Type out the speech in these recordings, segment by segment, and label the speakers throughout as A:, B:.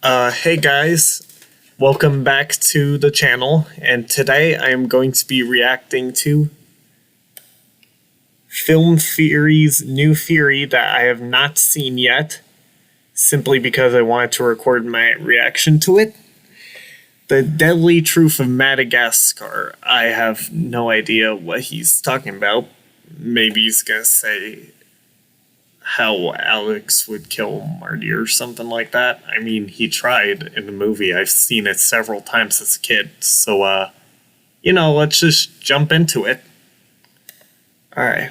A: Hey guys, welcome back to the channel, and today I am going to be reacting to Film Theory's new theory that I have not seen yet, simply because I wanted to record my reaction to it. The Deadly Truth of Madagascar. I have no idea what he's talking about. Maybe he's gonna say how Alex would kill Marty or something like that. I mean, he tried in the movie. I've seen it several times as a kid. So, let's just jump into it. Alright.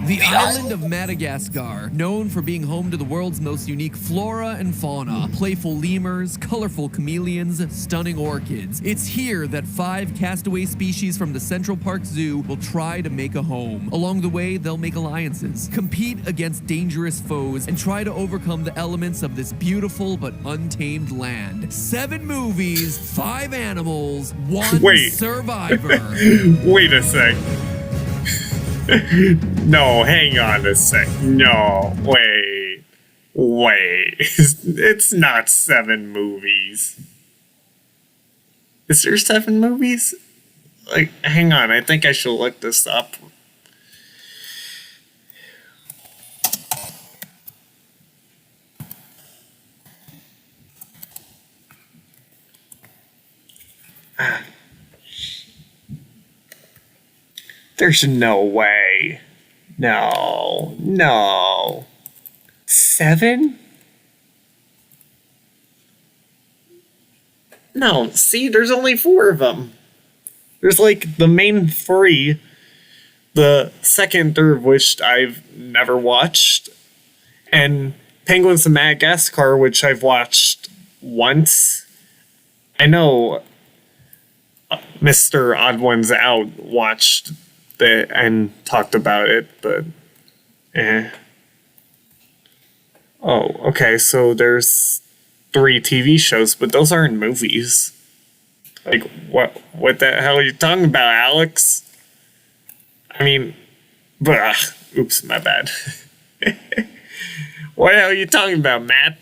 B: The island of Madagascar, known for being home to the world's most unique flora and fauna, playful lemurs, colorful chameleons, stunning orchids. It's here that 5 castaway species from the Central Park Zoo will try to make a home. Along the way, they'll make alliances, compete against dangerous foes, and try to overcome the elements of this beautiful but untamed land. 7 movies, 5 animals, 1 survivor.
A: Wait a sec. No, hang on a sec. No, wait. It's not 7 movies. Is there 7 movies? Like, hang on, I think I should look this up. There's no way. No. 7? No, see, there's only 4 of them. There's like the main 3, the second, third of which I've never watched, and Penguins of Madagascar, which I've watched once. I know Mr. Odd Ones Out watched and talked about it, but Oh, okay, so there's 3 TV shows, but those aren't movies. Like, what the hell are you talking about, Alex? I mean, oops, my bad. What the hell are you talking about, Matt?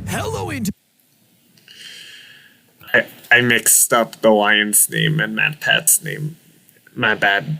B: Hello,
A: I mixed up the lion's name and Matt Pat's name. My bad.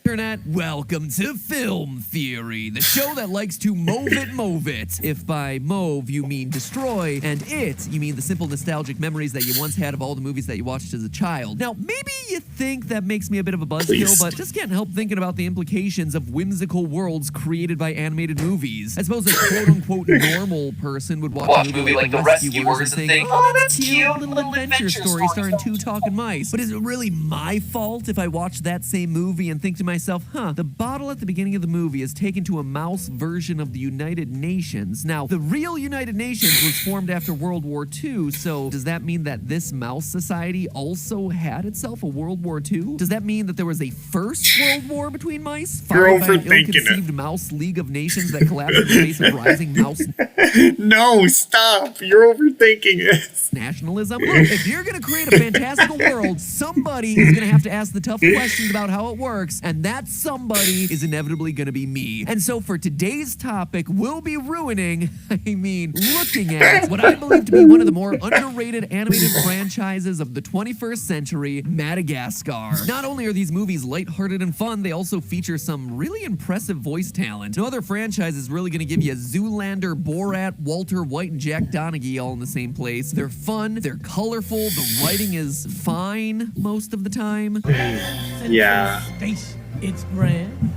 B: Internet, welcome to Film Theory, the show that likes to move it. If by move you mean destroy, and it you mean the simple nostalgic memories that you once had of all the movies that you watched as a child. Now, maybe you think that makes me a bit of a buzzkill, but just can't help thinking about the implications of whimsical worlds created by animated movies. I suppose a quote-unquote normal person would watch a movie like The Rescuers and think, oh, that's cute, little adventure story starring 2 talking mice. But is it really my fault if I watch that same movie and think to myself, the bottle at the beginning of the movie is taken to a mouse version of the United Nations. Now, the real United Nations was formed after World War II, so does that mean that this mouse society also had itself a World War II? Does that mean that there was a first World War between mice?
A: You're
B: followed by an
A: overthinking
B: ill-conceived
A: it.
B: Mouse League of Nations that collapsed in the face of rising mouse
A: No, stop. You're overthinking it.
B: nationalism? Look, if you're going to create a fantastical world, somebody is going to have to ask the tough questions about how it works, and that somebody is inevitably going to be me. And so for today's topic, we'll be looking at what I believe to be one of the more underrated animated franchises of the 21st century, Madagascar. Not only are these movies lighthearted and fun, they also feature some really impressive voice talent. No other franchise is really going to give you Zoolander, Borat, Walter White, and Jack Donaghy all in the same place. They're fun, they're colorful, the writing is fine most of the time.
A: Yeah.
C: It's grand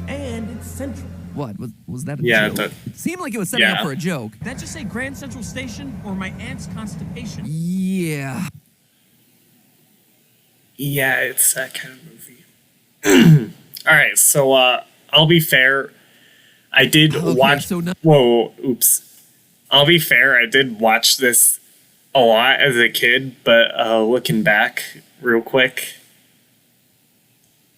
C: and it's central.
B: What? Was that a joke? It seemed like it was setting up for a joke.
C: Did that just say Grand Central Station or my aunt's constipation?
B: Yeah.
A: Yeah, it's that kind of movie. Alright, so I'll be fair. I did watch... I'll be fair, I did watch this a lot as a kid, but looking back real quick,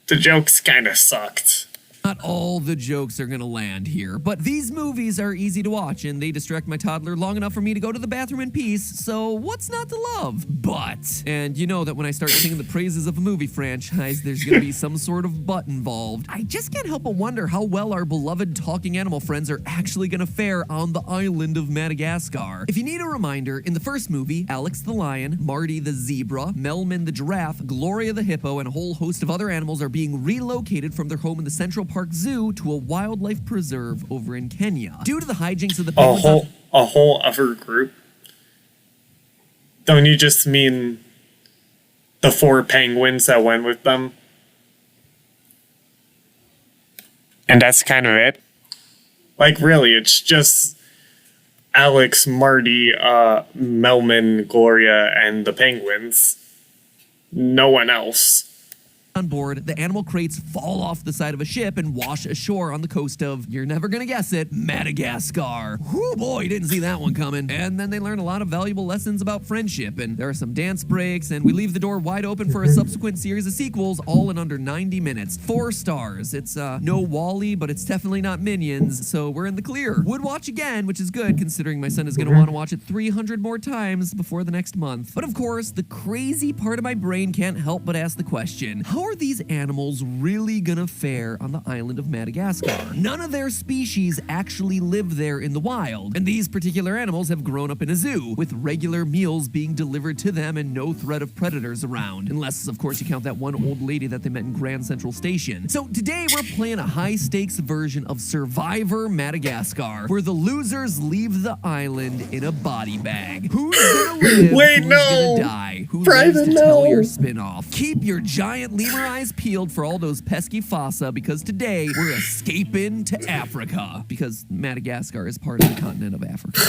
A: the jokes kind of sucked.
B: Not all the jokes are gonna land here, but these movies are easy to watch and they distract my toddler long enough for me to go to the bathroom in peace, so what's not to love? But, and you know that when I start singing the praises of a movie franchise, there's gonna be some sort of but involved. I just can't help but wonder how well our beloved talking animal friends are actually gonna fare on the island of Madagascar. If you need a reminder, in the first movie, Alex the lion, Marty the zebra, Melman the giraffe, Gloria the hippo, and a whole host of other animals are being relocated from their home in the Central Park Zoo to a wildlife preserve over in Kenya. Due to the hijinks of the penguins
A: a whole other group? Don't you just mean the 4 penguins that went with them? And that's kind of it? Like, really, it's just Alex, Marty, Melman, Gloria, and the penguins. No one else.
B: on board, the animal crates fall off the side of a ship and wash ashore on the coast of, you're never gonna guess it, Madagascar. Whoo boy, didn't see that one coming. And then they learn a lot of valuable lessons about friendship, and there are some dance breaks, and we leave the door wide open for a subsequent series of sequels, all in under 90 minutes. 4 stars. It's no Wall-E, but it's definitely not Minions, so we're in the clear. Would watch again, which is good considering my son is gonna want to watch it 300 more times before the next month. But of course, the crazy part of my brain can't help but ask the question, how are these animals really gonna fare on the island of Madagascar? None of their species actually live there in the wild, and these particular animals have grown up in a zoo, with regular meals being delivered to them and no threat of predators around, unless of course you count that one old lady that they met in Grand Central Station. So today we're playing a high-stakes version of Survivor Madagascar, where the losers leave the island in a body bag. Who's gonna live?
A: Wait,
B: who's
A: no!
B: gonna die? Who
A: Private,
B: lives to tell
A: no!
B: your spin-off? Keep your giant lemur eyes peeled for all those pesky fossa, because today we're escaping to Africa, because Madagascar is part of the continent of Africa.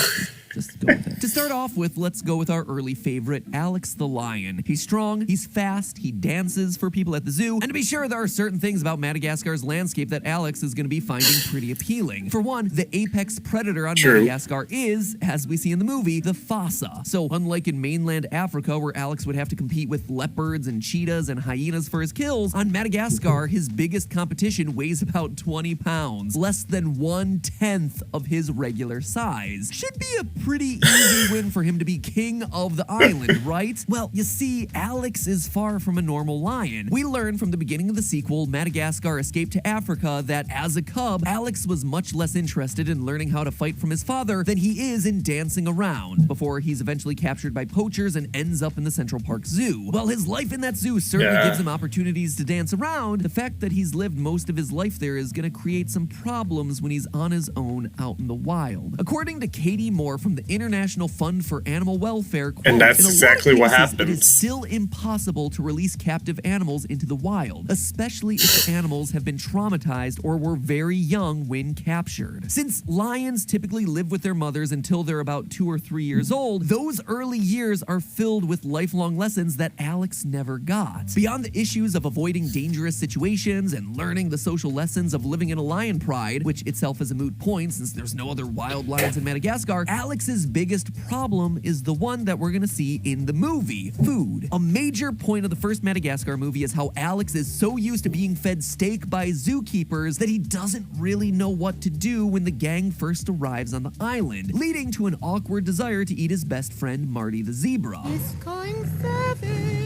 B: Just go with it. To start off with, let's go with our early favorite, Alex the lion. He's strong, he's fast, he dances for people at the zoo, and to be sure, there are certain things about Madagascar's landscape that Alex is going to be finding pretty appealing. For one, the apex predator on Madagascar is, as we see in the movie, the fossa. So unlike in mainland Africa, where Alex would have to compete with leopards and cheetahs and hyenas for his kills, on Madagascar, his biggest competition weighs about 20 pounds, less than 1/10 of his regular size. Should be a pretty easy win for him to be king of the island, right? Well, you see, Alex is far from a normal lion. We learn from the beginning of the sequel, Madagascar Escape to Africa, that as a cub, Alex was much less interested in learning how to fight from his father than he is in dancing around, before he's eventually captured by poachers and ends up in the Central Park Zoo. While his life in that zoo certainly gives him opportunities to dance around, the fact that he's lived most of his life there is going to create some problems when he's on his own out in the wild. According to Katie Moore from the International Fund for Animal Welfare, quote,
A: and that's exactly what happens.
B: It is still impossible to release captive animals into the wild, especially if the animals have been traumatized or were very young when captured. Since lions typically live with their mothers until they're about 2 or 3 years old, those early years are filled with lifelong lessons that Alex never got. Beyond the issues of avoiding dangerous situations and learning the social lessons of living in a lion pride, which itself is a moot point since there's no other wild lions in Madagascar, Alex's biggest problem is the one that we're gonna see in the movie: food. A major point of the first Madagascar movie is how Alex is so used to being fed steak by zookeepers that he doesn't really know what to do when the gang first arrives on the island, leading to an awkward desire to eat his best friend Marty the zebra.
D: He's going savage.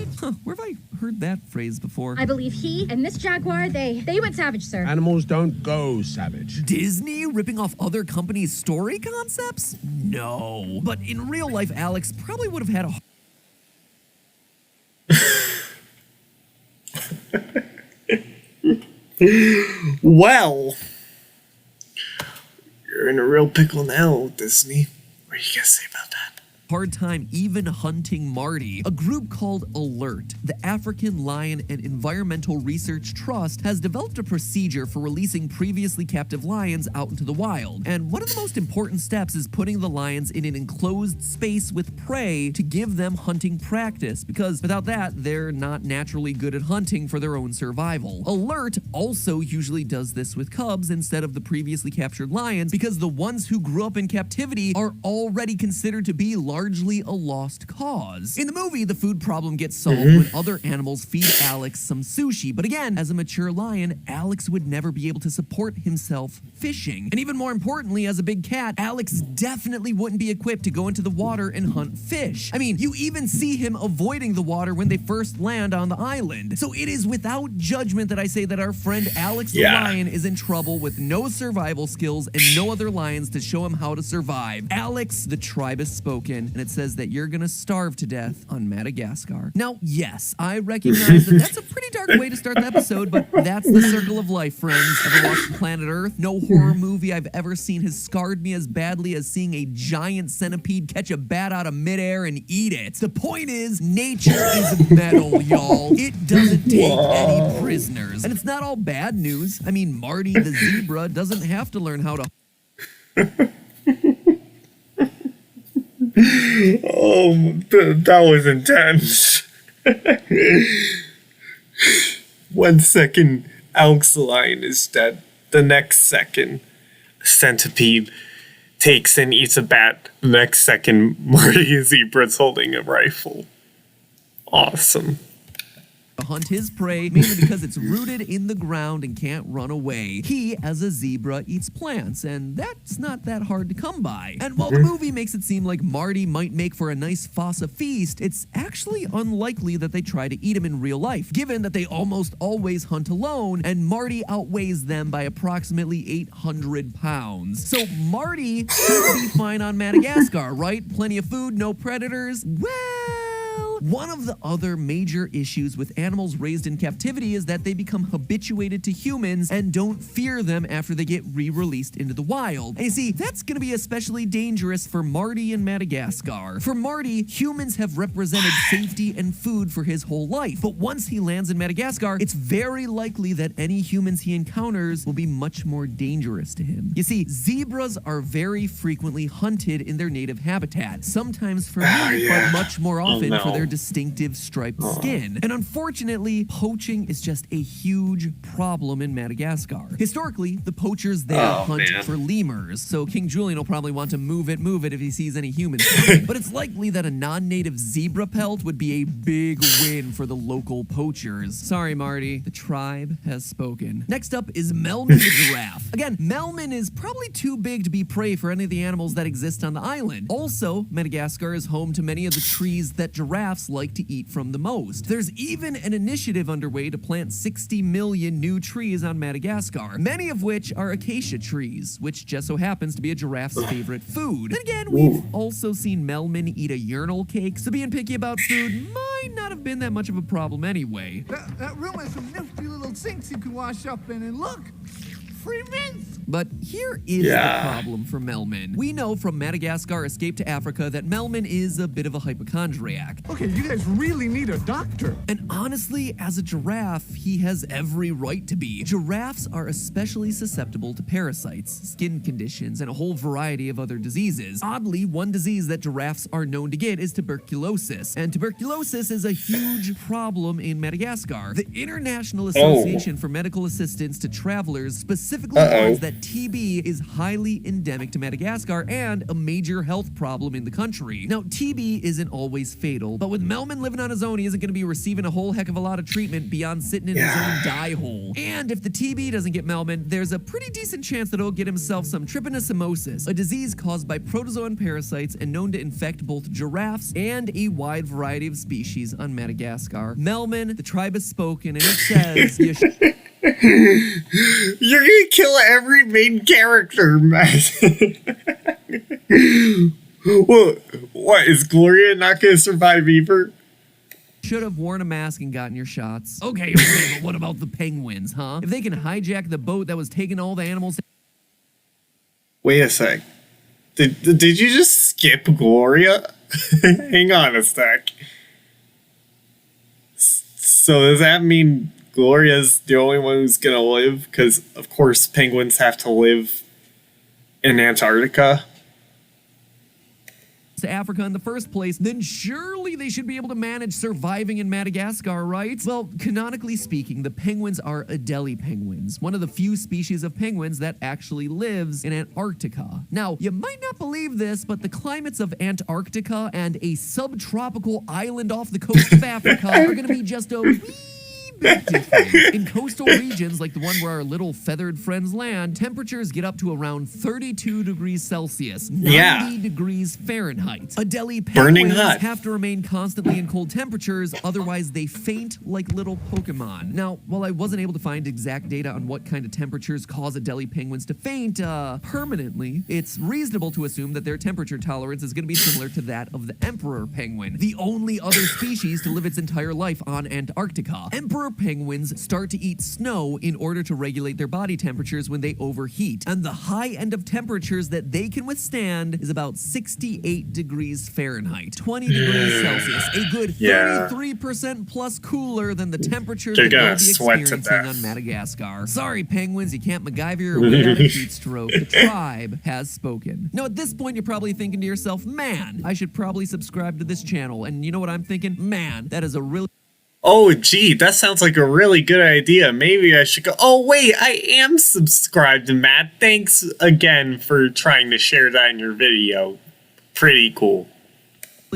B: Where have I heard that phrase before?
D: I believe he and this jaguar, they went savage, sir.
E: Animals don't go savage.
B: Disney ripping off other companies' story concepts? No. But in real life, Alex probably would have had a
A: Well, you're in a real pickle now, Disney. What do you guys say about that?
B: hard time even hunting Marty. A group called ALERT, the African Lion and Environmental Research Trust, has developed a procedure for releasing previously captive lions out into the wild. And one of the most important steps is putting the lions in an enclosed space with prey to give them hunting practice, because without that, they're not naturally good at hunting for their own survival. ALERT also usually does this with cubs instead of the previously captured lions, because the ones who grew up in captivity are already considered to be large largely a lost cause. In the movie, the food problem gets solved when other animals feed Alex some sushi. But again, as a mature lion, Alex would never be able to support himself fishing. And even more importantly, as a big cat, Alex definitely wouldn't be equipped to go into the water and hunt fish. I mean, you even see him avoiding the water when they first land on the island. So it is without judgment that I say that our friend Alex the lion is in trouble with no survival skills and no other lions to show him how to survive. Alex, the tribe has spoken, and it says that you're gonna starve to death on Madagascar. Now, yes, I recognize that that's a pretty dark way to start the episode, but that's the circle of life, friends. Ever watched Planet Earth? No horror movie I've ever seen has scarred me as badly as seeing a giant centipede catch a bat out of midair and eat it. The point is, nature is metal, y'all. It doesn't take any prisoners. And it's not all bad news. I mean, Marty the zebra doesn't have to learn how to...
A: That was intense. 1 second, Alex the lion is dead. The next second, a centipede takes and eats a bat. The next second, Marty the zebra's holding a rifle. Awesome.
B: Hunt his prey, mainly because it's rooted in the ground and can't run away. He, as a zebra, eats plants, and that's not that hard to come by. And while the movie makes it seem like Marty might make for a nice fossa feast, it's actually unlikely that they try to eat him in real life, given that they almost always hunt alone, and Marty outweighs them by approximately 800 pounds. So Marty should be fine on Madagascar, right? Plenty of food, no predators. Well, one of the other major issues with animals raised in captivity is that they become habituated to humans and don't fear them after they get re-released into the wild. And you see, that's going to be especially dangerous for Marty in Madagascar. For Marty, humans have represented safety and food for his whole life. But once he lands in Madagascar, it's very likely that any humans he encounters will be much more dangerous to him. You see, zebras are very frequently hunted in their native habitat, sometimes for meat, but much more often for their distinctive striped skin. And unfortunately, poaching is just a huge problem in Madagascar. Historically, the poachers there hunt for lemurs, so King Julian will probably want to move it if he sees any humans coming. But it's likely that a non-native zebra pelt would be a big win for the local poachers. Sorry, Marty, the tribe has spoken. Next up is Melman the giraffe. Again, Melman is probably too big to be prey for any of the animals that exist on the island. Also, Madagascar is home to many of the trees that giraffes like to eat from the most. There's even an initiative underway to plant 60 million new trees on Madagascar, many of which are acacia trees, which just so happens to be a giraffe's favorite food. Then again, we've also seen Melman eat a urinal cake, so being picky about food might not have been that much of a problem anyway.
C: That room has some nifty little sinks you can wash up in, and look, free mints.
B: But here is the problem for Melman. We know from Madagascar Escape to Africa that Melman is a bit of a hypochondriac.
C: Okay, you guys really need a doctor.
B: And honestly, as a giraffe, he has every right to be. Giraffes are especially susceptible to parasites, skin conditions, and a whole variety of other diseases. Oddly, one disease that giraffes are known to get is tuberculosis. And tuberculosis is a huge problem in Madagascar. The International Association for Medical Assistance to Travelers specifically warns that TB is highly endemic to Madagascar and a major health problem in the country. Now, TB isn't always fatal, but with Melman living on his own, he isn't going to be receiving a whole heck of a lot of treatment beyond sitting in his own die hole. And if the TB doesn't get Melman, there's a pretty decent chance that he'll get himself some trypanosomosis, a disease caused by protozoan parasites and known to infect both giraffes and a wide variety of species on Madagascar. Melman, the tribe has spoken, and it says
A: you're gonna kill every main character, man. What is Gloria not gonna survive either?
B: Should have worn a mask and gotten your shots. Okay, but what about the penguins, huh? If they can hijack the boat that was taking all the animals...
A: Wait a sec. Did you just skip Gloria? Hang on a sec. So does that mean Gloria's the only one who's gonna live? Because, of course, penguins have to live in Antarctica.
B: to Africa in the first place, then surely they should be able to manage surviving in Madagascar, right? Well, canonically speaking, the penguins are Adelie penguins, one of the few species of penguins that actually lives in Antarctica. Now, you might not believe this, but the climates of Antarctica and a subtropical island off the coast of Africa are going to be just a wee bit different. In coastal regions like the one where our little feathered friends land, temperatures get up to around 32 degrees Celsius, 90 degrees Fahrenheit. Adelie
A: Burning
B: penguins
A: hot.
B: have to remain constantly in cold temperatures, otherwise they faint like little Pokemon. Now, while I wasn't able to find exact data on what kind of temperatures cause Adelie penguins to faint permanently, it's reasonable to assume that their temperature tolerance is going to be similar to that of the emperor penguin, the only other species to live its entire life on Antarctica. Emperor penguins start to eat snow in order to regulate their body temperatures when they overheat, and the high end of temperatures that they can withstand is about 68 degrees Fahrenheit, 20 degrees Celsius, a good 33% plus cooler than the temperatures
A: They're
B: that
A: gonna
B: they'll be
A: sweat to
B: experiencing
A: death.
B: on Madagascar. Sorry, penguins, you can't MacGyver your way out of heat stroke. The tribe has spoken. Now, at this point, you're probably thinking to yourself, man, I should probably subscribe to this channel. And you know what I'm thinking? Man, that is a really
A: Oh, gee, that sounds like a really good idea. Maybe I should go. Oh, wait, I am subscribed to Matt. Thanks again for trying to share that in your video. Pretty cool.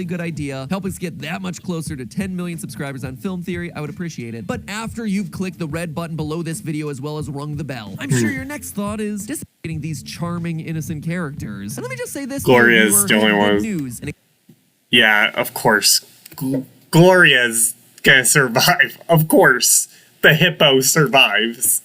B: good idea. Help us get that much closer to 10 million subscribers on Film Theory. I would appreciate it. But after you've clicked the red button below this video as well as rung the bell, I'm sure your next thought is dissipating these charming, innocent characters. And let me just say this.
A: Gloria
B: you
A: is
B: are
A: the only
B: good
A: one.
B: News. And
A: Yeah, of course. Gloria's gonna survive. Of course. The hippo survives.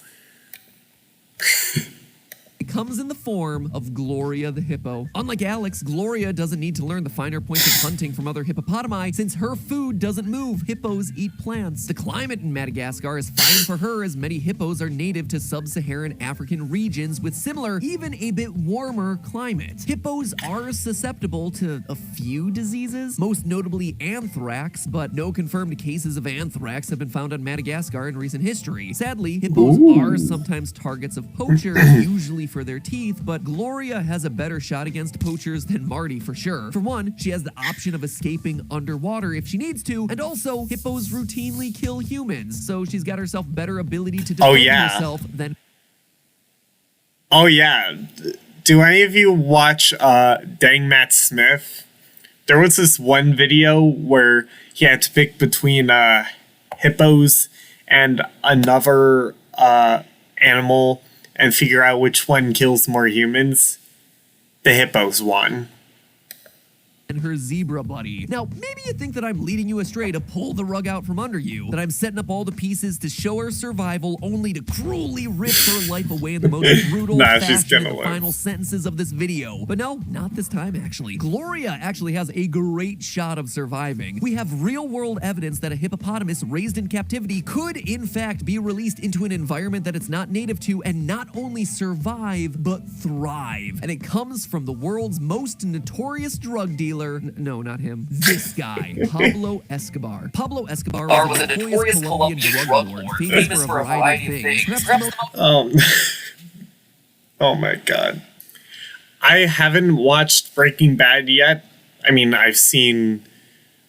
B: it comes in the form of Gloria the hippo. Unlike Alex, Gloria doesn't need to learn the finer points of hunting from other hippopotami since her food doesn't move. Hippos eat plants. The climate in Madagascar is fine for her as many hippos are native to sub-Saharan African regions with similar, even a bit warmer climate. Hippos are susceptible to a few diseases, most notably anthrax, but no confirmed cases of anthrax have been found on Madagascar in recent history. Sadly, hippos are sometimes targets of poachers, usually for their teeth, but Gloria has a better shot against poachers than Marty for sure. For one, she has the option of escaping underwater if she needs to, and also hippos routinely kill humans, so she's got herself better ability to defend herself than...
A: Oh yeah. Do any of you watch Dang Matt Smith? There was this one video where he had to pick between hippos and another animal and figure out which one kills more humans. The hippos won.
B: and her zebra buddy. Now, maybe you think that I'm leading you astray to pull the rug out from under you, that I'm setting up all the pieces to show her survival only to cruelly rip her life away in the most brutal fashion in the final sentences of this video. But no, not this time actually. Gloria actually has a great shot of surviving. We have real-world evidence that a hippopotamus raised in captivity could in fact be released into an environment that it's not native to and not only survive, but thrive. And it comes from the world's most notorious drug dealer. No, not him. This guy, Pablo Escobar. Pablo Escobar was a notorious Colombian drug lord, famous for a variety of things.
A: Oh my god. I haven't watched Breaking Bad yet. I mean, I've seen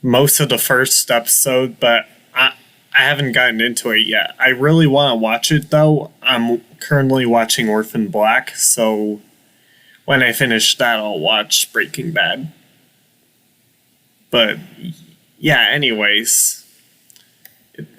A: most of the first episode, but I haven't gotten into it yet. I really want to watch it, though. I'm currently watching Orphan Black, so when I finish that, I'll watch Breaking Bad. But, yeah, anyways.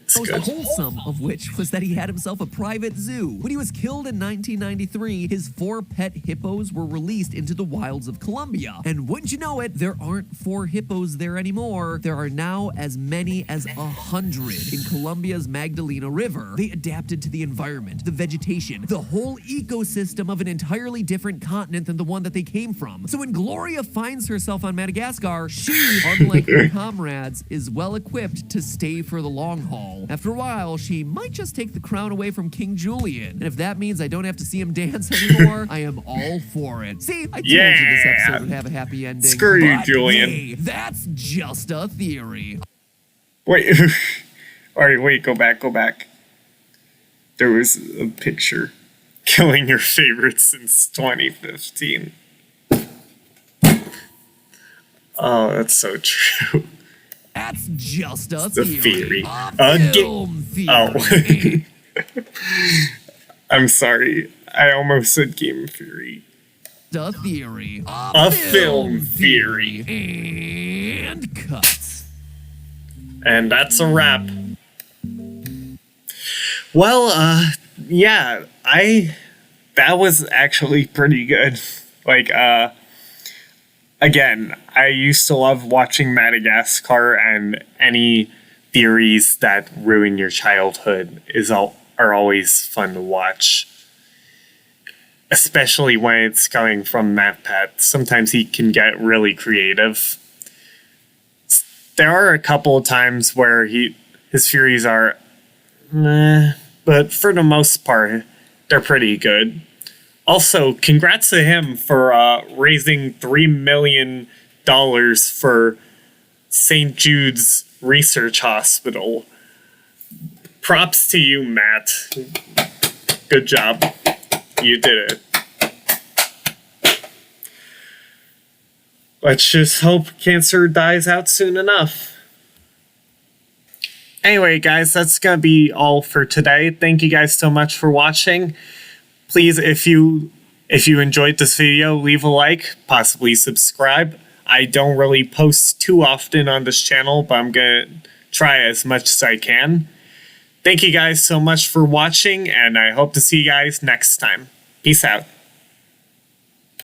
A: It's
B: Most
A: good.
B: wholesome of which was that he had himself a private zoo. When he was killed in 1993, his 4 pet hippos were released into the wilds of Colombia. And wouldn't you know it, there aren't 4 hippos there anymore. There are now as many as 100 in Colombia's Magdalena River. They adapted to the environment, the vegetation, the whole ecosystem of an entirely different continent than the one that they came from. So when Gloria finds herself on Madagascar, she, unlike her comrades, is well equipped to stay for the long haul. After a while, she might just take the crown away from King Julian. And if that means I don't have to see him dance anymore, I am all for it. See, I told you this episode would have a happy ending.
A: Screw you,
B: but
A: Julian.
B: hey, that's just a theory.
A: Wait. Alright, wait, go back. There was a picture. Killing your favorite since 2015. Oh, that's so true.
B: That's just a
A: The
B: theory.
A: theory.
B: A film theory.
A: Oh. I'm sorry. I almost said game theory.
B: A theory.
A: A film theory.
B: And cut.
A: And that's a wrap. Well, yeah, that was actually pretty good. Like, again, I used to love watching Madagascar, and any theories that ruin your childhood are always fun to watch. Especially when it's coming from MatPat. Sometimes he can get really creative. There are a couple of times where his theories are meh, but for the most part, they're pretty good. Also, congrats to him for raising $3 million for St. Jude's Research Hospital. Props to you, Matt. Good job. You did it. Let's just hope cancer dies out soon enough. Anyway, guys, that's going to be all for today. Thank you guys so much for watching. Please, if you enjoyed this video, leave a like, possibly subscribe. I don't really post too often on this channel, but I'm going to try as much as I can. Thank you guys so much for watching, and I hope to see you guys next time. Peace out.